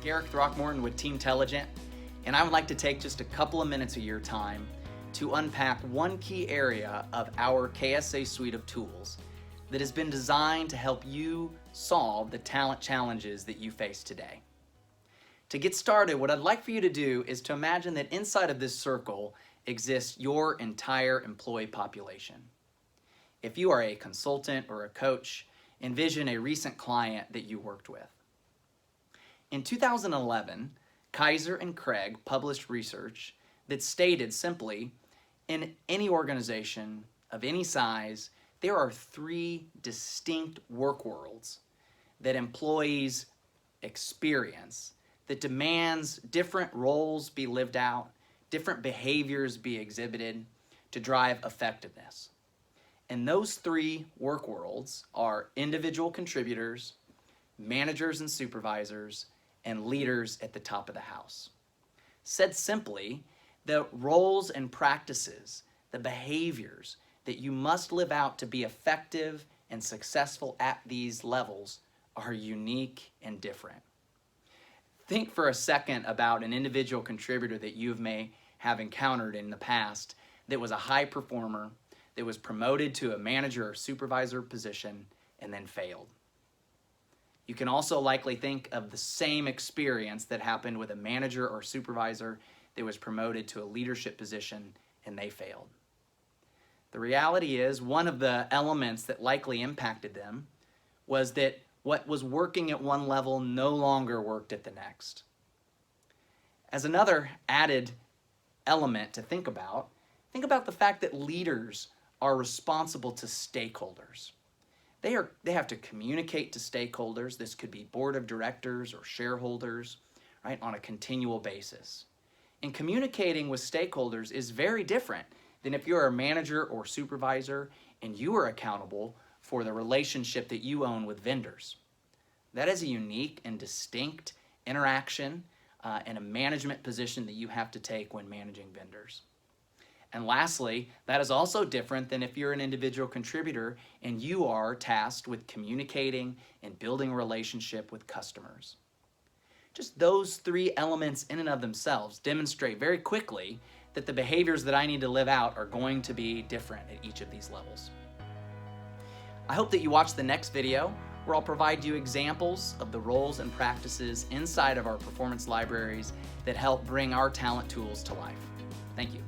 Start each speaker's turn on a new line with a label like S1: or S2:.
S1: Garrick Throckmorton with Team Telligent, and I would like to take just a couple of minutes of your time to unpack one key area of our KSA suite of tools that has been designed to help you solve the talent challenges that you face today. To get started, what I'd like for you to do is to imagine that inside of this circle exists your entire employee population. If you are a consultant or a coach, envision a recent client that you worked with. In 2011, Kaiser and Craig published research that stated simply, in any organization of any size, there are three distinct work worlds that employees experience that demands different roles be lived out, different behaviors be exhibited to drive effectiveness. And those three work worlds are individual contributors, managers and supervisors, and leaders at the top of the house. Said simply, the roles and practices, the behaviors that you must live out to be effective and successful at these levels are unique and different. Think for a second about an individual contributor that you may have encountered in the past that was a high performer, that was promoted to a manager or supervisor position and then failed. You can also likely think of the same experience that happened with a manager or supervisor that was promoted to a leadership position and they failed. The reality is, one of the elements that likely impacted them was that what was working at one level no longer worked at the next. As another added element to think about the fact that leaders are responsible to stakeholders. They have to communicate to stakeholders. This could be board of directors or shareholders, right, on a continual basis. And communicating with stakeholders is very different than if you're a manager or supervisor and you are accountable for the relationship that you own with vendors. That is a unique and distinct interaction and a management position that you have to take when managing vendors. And lastly, that is also different than if you're an individual contributor and you are tasked with communicating and building a relationship with customers. Just those three elements in and of themselves demonstrate very quickly that the behaviors that I need to live out are going to be different at each of these levels. I hope that you watch the next video where I'll provide you examples of the roles and practices inside of our performance libraries that help bring our talent tools to life. Thank you.